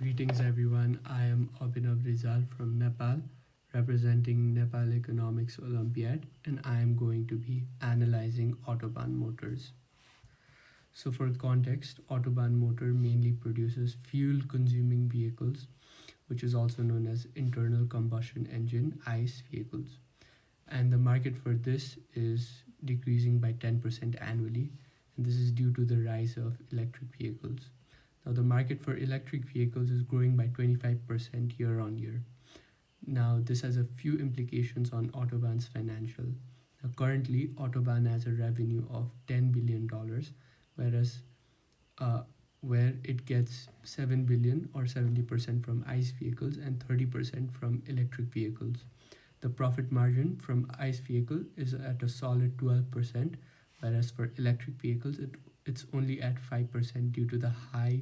Greetings everyone, I am Abhinav Rizal from Nepal, representing Nepal Economics Olympiad, and I am going to be analyzing Autobahn motors. So for context, Autobahn motor mainly produces fuel-consuming vehicles, which is also known as internal combustion engine ICE vehicles. And the market for this is decreasing by 10% annually, and this is due to the rise of electric vehicles. Now, the market for electric vehicles is growing by 25% year on year. Now, this has a few implications on Autobahn's financial. Now, currently, Autobahn has a revenue of $10 billion, whereas uh, where it gets 7 billion or 70% from ICE vehicles and 30% from electric vehicles. The profit margin from ICE vehicle is at a solid 12%, whereas for electric vehicles it's only at 5% due to the high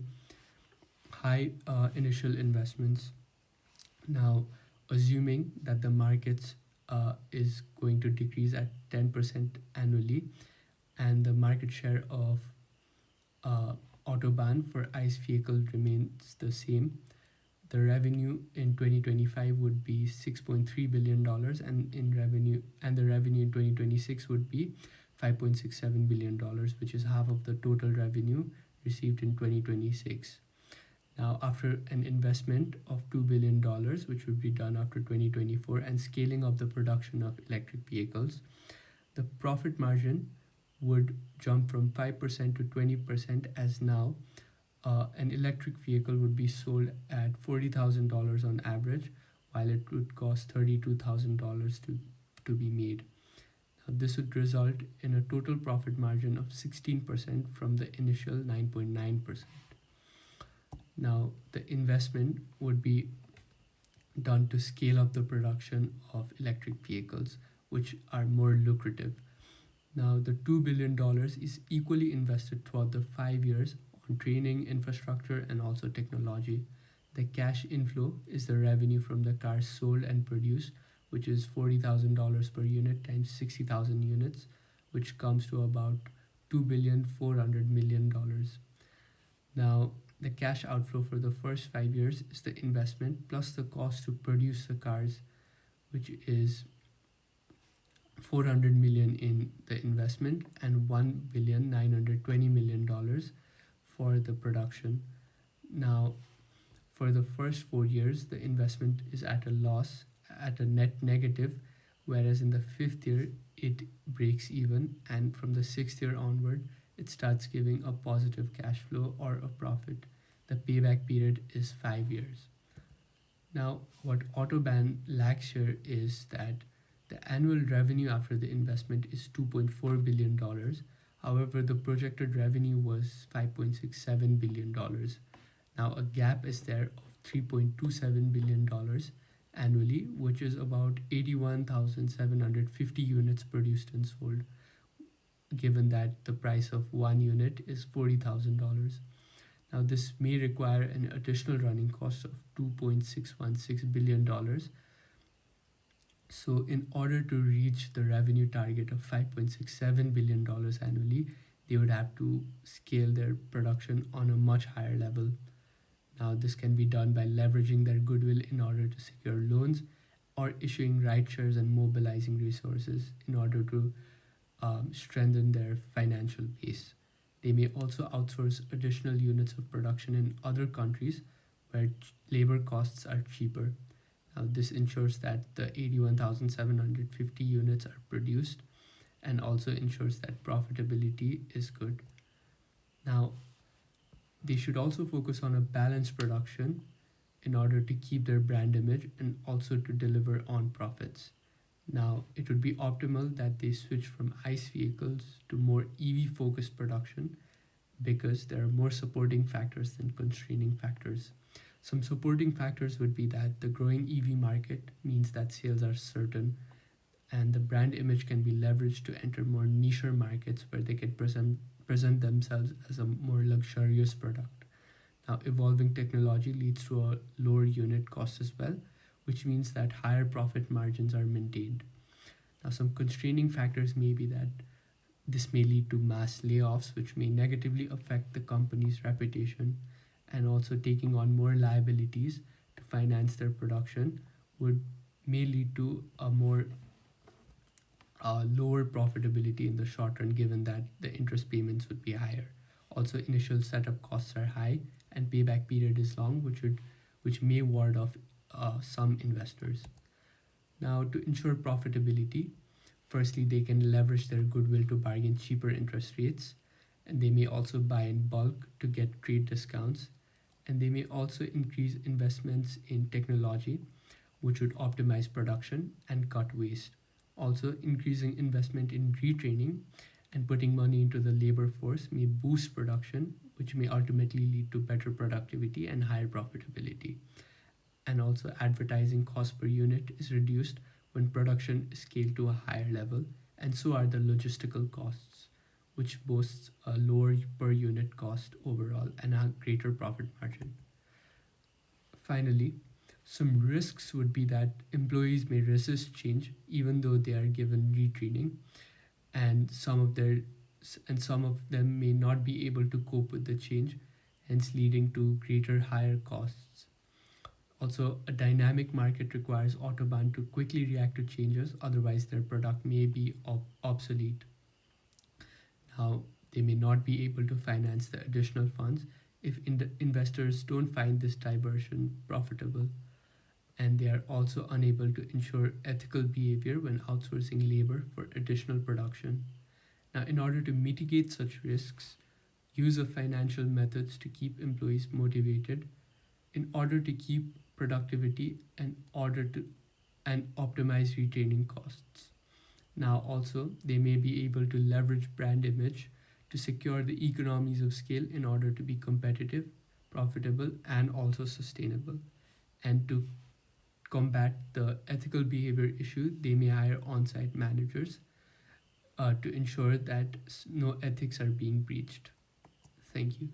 initial investments. Now, assuming that the markets is going to decrease at 10% annually, and the market share of uh, Autobahn for ICE vehicle remains the same, the revenue in 2025 would be $6.3 billion, and the revenue in 2026 would be $5.67 billion, which is half of the total revenue received in 2026. Now, after an investment of $2 billion, which would be done after 2024, and scaling up the production of electric vehicles, the profit margin would jump from 5% to 20%, as now an electric vehicle would be sold at $40,000 on average, while it would cost $32,000 to be made. Now, this would result in a total profit margin of 16% from the initial 9.9%. Now, the investment would be done to scale up the production of electric vehicles, which are more lucrative. Now, the $2 billion is equally invested throughout the 5 years on training, infrastructure, and also technology. The cash inflow is the revenue from the cars sold and produced, which is $40,000 per unit times 60,000 units, which comes to about $2,400,000,000. Now, the cash outflow for the first 5 years is the investment plus the cost to produce the cars, which is 400 million in the investment and $1,920,000,000 for the production. Now, for the first 4 years, the investment is at a loss, at a net negative, whereas in the fifth year it breaks even, and from the sixth year onward it starts giving a positive cash flow or a profit. The payback period is 5 years. Now, what Autobahn lacks here is that the annual revenue after the investment is $2.4 billion. However, the projected revenue was $5.67 billion. Now, a gap is there of $3.27 billion annually, which is about 81,750 units produced and sold, given that the price of one unit is $40,000. Now, this may require an additional running cost of $2.616 billion. So, in order to reach the revenue target of $5.67 billion annually, they would have to scale their production on a much higher level. Now, this can be done by leveraging their goodwill in order to secure loans, or issuing right shares and mobilizing resources in order to strengthen their financial base. They may also outsource additional units of production in other countries where labor costs are cheaper. Now, this ensures that the 81,750 units are produced, and also ensures that profitability is good. Now, they should also focus on a balanced production in order to keep their brand image and also to deliver on profits. Now, it would be optimal that they switch from ICE vehicles to more EV focused production, because there are more supporting factors than constraining factors. Some supporting factors would be that the growing EV market means that sales are certain, and the brand image can be leveraged to enter more niche markets where they can present themselves as a more luxurious product. Now, evolving technology leads to a lower unit cost as well, which means that higher profit margins are maintained. Now, some constraining factors may be that this may lead to mass layoffs, which may negatively affect the company's reputation, and also taking on more liabilities to finance their production would may lead to a more lower profitability in the short run, given that the interest payments would be higher. Also, initial setup costs are high and payback period is long, which may ward off some investors. Now, to ensure profitability, firstly, they can leverage their goodwill to bargain cheaper interest rates, and they may also buy in bulk to get trade discounts, and they may also increase investments in technology, which would optimize production and cut waste. Also, increasing investment in retraining and putting money into the labor force may boost production, which may ultimately lead to better productivity and higher profitability. And also, advertising cost per unit is reduced when production is scaled to a higher level, and so are the logistical costs, which boasts a lower per unit cost overall and a greater profit margin. Finally, some risks would be that employees may resist change even though they are given retraining, and some of them may not be able to cope with the change, hence leading to greater higher costs. Also, a dynamic market requires Autobahn to quickly react to changes, otherwise, their product may be obsolete. Now, they may not be able to finance the additional funds if investors don't find this diversion profitable, and they are also unable to ensure ethical behavior when outsourcing labor for additional production. Now, in order to mitigate such risks, use of financial methods to keep employees motivated in order to keep productivity and order to and optimize retraining costs. Now, also, they may be able to leverage brand image to secure the economies of scale in order to be competitive, profitable, and also sustainable. And to combat the ethical behavior issue, they may hire on site managers to ensure that no ethics are being breached. Thank you.